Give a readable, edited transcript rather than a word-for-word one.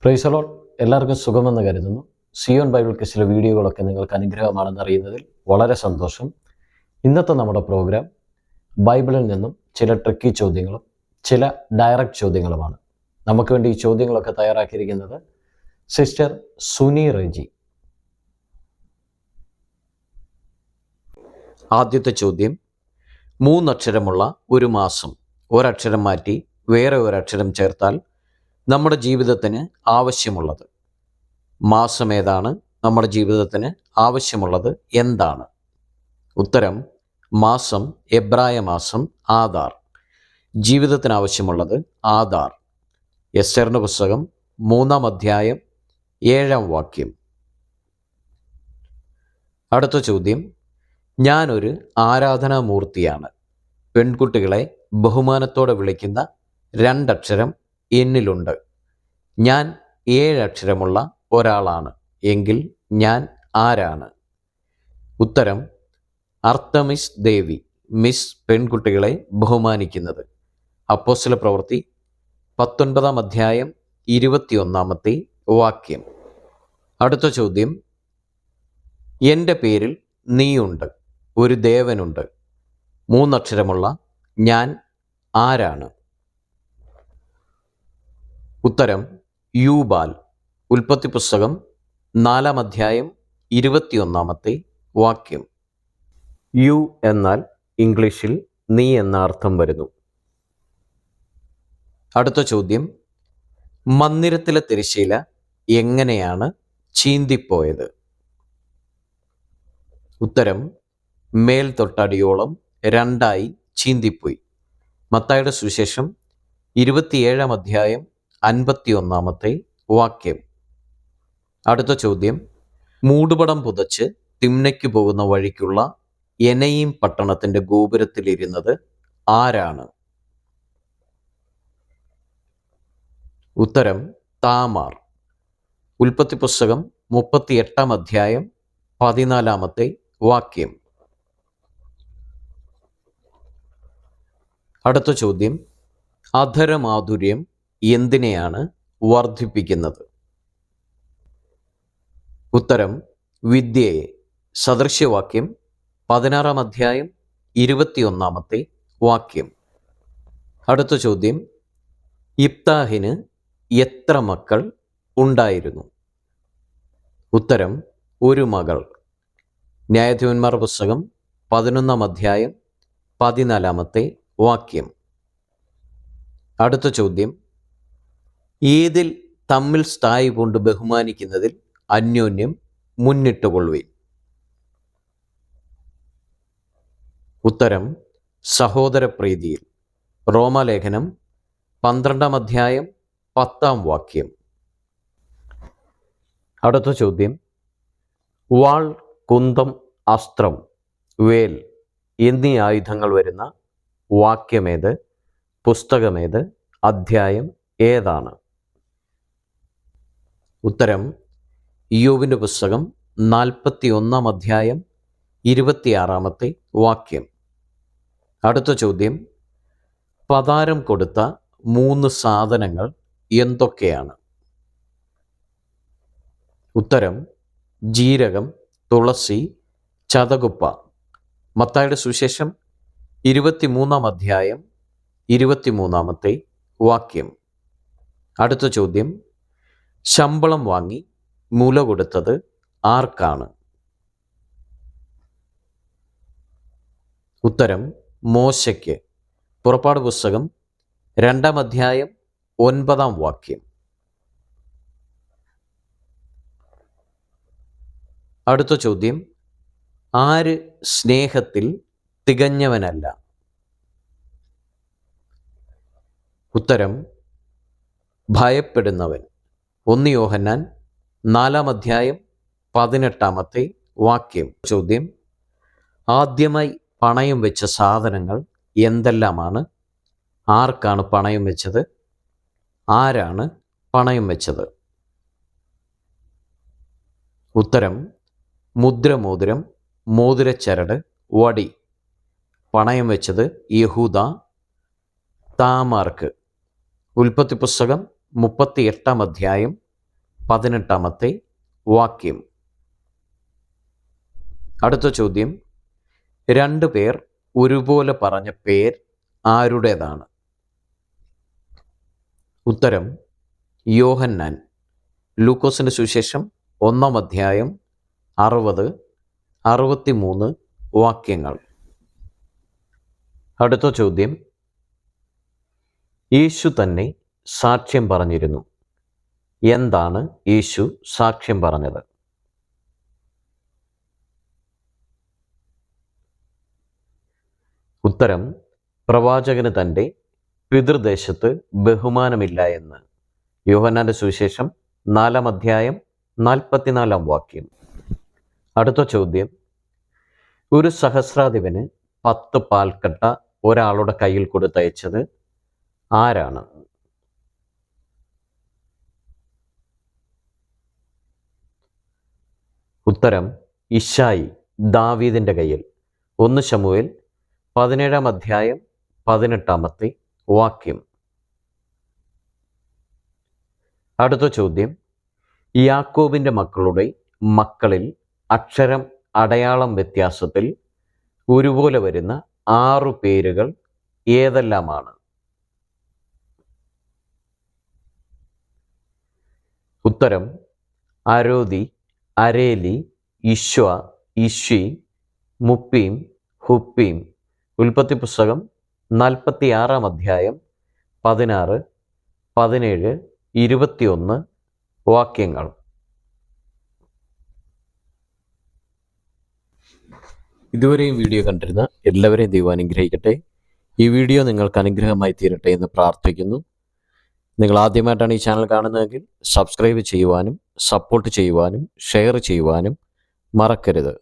Praise the Lord. എല്ലാവർക്കും സുഖമെന്ന് കരുതുന്നു. Zion Bible ക്വിസിലെ വീഡിയോകളൊക്കെ നിങ്ങൾക്ക് അനുഗ്രഹമാണെന്ന് അറിയുന്നതിൽ വളരെ സന്തോഷം. ഇന്നത്തെ നമ്മുടെ പ്രോഗ്രാം ബൈബിളിൽ നിന്നും ചില ട്രിക്കി ചോദ്യങ്ങളും ചില ഡയറക്റ്റ് ചോദ്യങ്ങളുമാണ്. നമുക്ക് വേണ്ടി ഈ ചോദ്യങ്ങളൊക്കെ തയ്യാറാക്കിയിരിക്കുന്നത് സിസ്റ്റർ സുനി റെജി. ആദ്യത്തെ ചോദ്യം, 3 അക്ഷരമുള്ള ഒരു മാസം ഒരക്ഷരം മാറ്റി വേറെ ഒരക്ഷരം ചേർത്താൽ നമ്മുടെ ജീവിതത്തിന് ആവശ്യമുള്ളത്. മാസം ഏതാണ്? നമ്മുടെ ജീവിതത്തിന് ആവശ്യമുള്ളത് എന്താണ്? ഉത്തരം, മാസം എബ്രായ മാസം ആധാർ. ജീവിതത്തിന് ആവശ്യമുള്ളത് ആധാർ. എസ്തറിന്റെ പുസ്തകം 3-ാം അധ്യായം 7-ാം വാക്യം. അടുത്ത ചോദ്യം, ഞാനൊരു ആരാധനാമൂർത്തിയാണ്. പെൺകുട്ടികളെ ബഹുമാനത്തോടെ വിളിക്കുന്ന 2 അക്ഷരം എന്നിലുണ്ട്. ഞാൻ 7 അക്ഷരമുള്ള ഒരാളാണ്. എങ്കിൽ ഞാൻ ആരാണ്? ഉത്തരം, അർത്തമിസ് ദേവി, മിസ് പെൺകുട്ടികളെ ബഹുമാനിക്കുന്നത്. അപ്പോസ്തല പ്രവൃത്തി 19-ാം അധ്യായം 21-ാമത്തെ വാക്യം. അടുത്ത ചോദ്യം, എൻ്റെ പേരിൽ നീയുണ്ട്, ഒരു ദേവനുണ്ട്. 3 അക്ഷരമുള്ള ഞാൻ ആരാണ്? ഉത്തരം, യൂബാൽ. ഉൽപ്പത്തി പുസ്തകം 4-ാം അധ്യായം 21-ാമത്തെ വാക്യം. യു എന്നാൽ ഇംഗ്ലീഷിൽ നീ എന്ന അർത്ഥം വരുന്നു. അടുത്ത ചോദ്യം, മന്ദിരത്തിലെ തിരശ്ശീല എങ്ങനെയാണ് ചീന്തിപ്പോയത്? ഉത്തരം, മേൽ തൊട്ടടിയോളം 2ആയി ചീന്തിപ്പോയി. മത്തായിയുടെ സുവിശേഷം 27-ാം അധ്യായം 51-ാമത്തെ വാക്യം. അടുത്ത ചോദ്യം, മൂടുപടം പുതച്ച് തിമ്നയ്ക്ക് പോകുന്ന വഴിക്കുള്ള എനയീം പട്ടണത്തിന്റെ ഗോപുരത്തിലിരുന്നത് ആരാണ്? ഉത്തരം, താമാർ. ഉൽപ്പത്തി പുസ്തകം 38-ാം അധ്യായം 14-ാമത്തെ വാക്യം. അടുത്ത ചോദ്യം, അധരമാധുര്യം എന്തിനെയാണ് വർദ്ധിപ്പിക്കുന്നത്? ഉത്തരം, വിദ്യയെ. സദൃശ്യവാക്യം 16-ാം അധ്യായം 21-ാമത്തെ വാക്യം. അടുത്ത ചോദ്യം, ഇബ്താഹിന് എത്ര മക്കൾ ഉണ്ടായിരുന്നു? ഉത്തരം, 1 മകൾ. ന്യായാധിപന്മാർ പുസ്തകം 11-ാം അധ്യായം 14-ാമത്തെ വാക്യം. അടുത്ത ചോദ്യം, ഏതിൽ തമ്മിൽ സ്ഥായി കൊണ്ട് ബഹുമാനിക്കുന്നതിൽ അന്യോന്യം മുന്നിട്ടുകൊള്ളുവിൻ? ഉത്തരം, സഹോദരപ്രീതിയിൽ. റോമാലേഖനം 12-ാം അധ്യായം 10-ാം വാക്യം. അടുത്ത ചോദ്യം, വാൾ, കുന്തം, അസ്ത്രം, വേൽ എന്നീ ആയുധങ്ങൾ വരുന്ന വാക്യമേത്? പുസ്തകമേത്? അധ്യായം ഏതാണ്? ഉത്തരം, ഇയ്യോബിൻ്റെ പുസ്തകം 41-ാം അധ്യായം 26-ാമത്തെ വാക്യം. അടുത്ത ചോദ്യം, പതാരം കൊടുത്ത 3 സാധനങ്ങൾ എന്തൊക്കെയാണ്? ഉത്തരം, ജീരകം, തുളസി, ചതകുപ്പ. മത്തായിയുടെ സുവിശേഷം 23-ാം അധ്യായം 23-ാമത്തെ വാക്യം. അടുത്ത ചോദ്യം, ശമ്പളം വാങ്ങി മുല കൊടുത്തത് ആർക്കാണ്? ഉത്തരം, മോശയ്ക്ക്. പുറപ്പാട് പുസ്തകം 2-ാം അധ്യായം 9-ാം വാക്യം. അടുത്ത ചോദ്യം, ആര് സ്നേഹത്തിൽ തികഞ്ഞവനല്ല? ഉത്തരം, ഭയപ്പെടുന്നവൻ. 1 യോഹന്നാൻ 4-ാം അധ്യായം 18-ാമത്തെ വാക്യം. ചോദ്യം, ആദ്യമായി പണയം വെച്ച സാധനങ്ങൾ എന്തെല്ലാമാണ്? ആർക്കാണ് പണയം വെച്ചത്? ആരാണ് പണയം വെച്ചത്? ഉത്തരം, മുദ്രമോതിരം, മോതിരച്ചരട്, വടി. പണയം വെച്ചത് യഹൂദ, താമാർക്ക്. ഉൽപ്പത്തി പുസ്തകം 38-ാം അധ്യായം 18 വാക്യം. അടുത്ത ചോദ്യം, 2 പേർ ഒരുപോലെ പറഞ്ഞ പേർ ആരുടേതാണ്? ഉത്തരം യോഹന്നാൻ. ലൂക്കോസിന്റെ സുവിശേഷം 1 60, 63 വാക്യങ്ങൾ. അടുത്ത ചോദ്യം, യേശു തന്നെ സാക്ഷ്യം പറഞ്ഞിരുന്നു. എന്താണ് യേശു സാക്ഷ്യം പറഞ്ഞത്? ഉത്തരം പ്രവാചകന് തൻ്റെ പിതൃദേശത്ത് ബഹുമാനമില്ല എന്ന്. യോഹന്നാന്റെ സുവിശേഷം 4 44 വാക്യം. അടുത്ത ചോദ്യം, ഒരു സഹസ്രാധിപന് 10 പാൽക്കട്ട ഒരാളുടെ കയ്യിൽ കൊടുത്തയച്ചത് ആരാണ്? ഉത്തരം ഇശായി, ദാവീദിന്റെ കയ്യിൽ. 1 ശമൂവേൽ 17 18 വാക്യം. അടുത്ത ചോദ്യം, യാക്കോബിന്റെ മക്കളുടെ മക്കളിൽ അക്ഷരം അടയാളം വ്യത്യാസത്തിൽ ഒരുപോലെ വരുന്ന 6 പേരുകൾ ഏതെല്ലാമാണ്? ഉത്തരം അരോദി, അരേലി, ഇശ്വ, ഇശ്വി, മുപ്പീം, ഹുപ്പീം. ഉൽപ്പത്തി പുസ്തകം 46 16, 17, 21 വാക്യങ്ങൾ. ഇതുവരെയും വീഡിയോ കണ്ടിരുന്ന എല്ലാവരെയും ദൈവം അനുഗ്രഹിക്കട്ടെ. ഈ വീഡിയോ നിങ്ങൾക്ക് അനുഗ്രഹമായി തീരട്ടെ എന്ന് പ്രാർത്ഥിക്കുന്നു. നിങ്ങൾ ആദ്യമായിട്ടാണ് ഈ ചാനൽ കാണുന്നതെങ്കിൽ സബ്സ്ക്രൈബ് ചെയ്യുവാനും സപ്പോർട്ട് ചെയ്യുവാനും ഷെയർ ചെയ്യുവാനും മറക്കരുത്.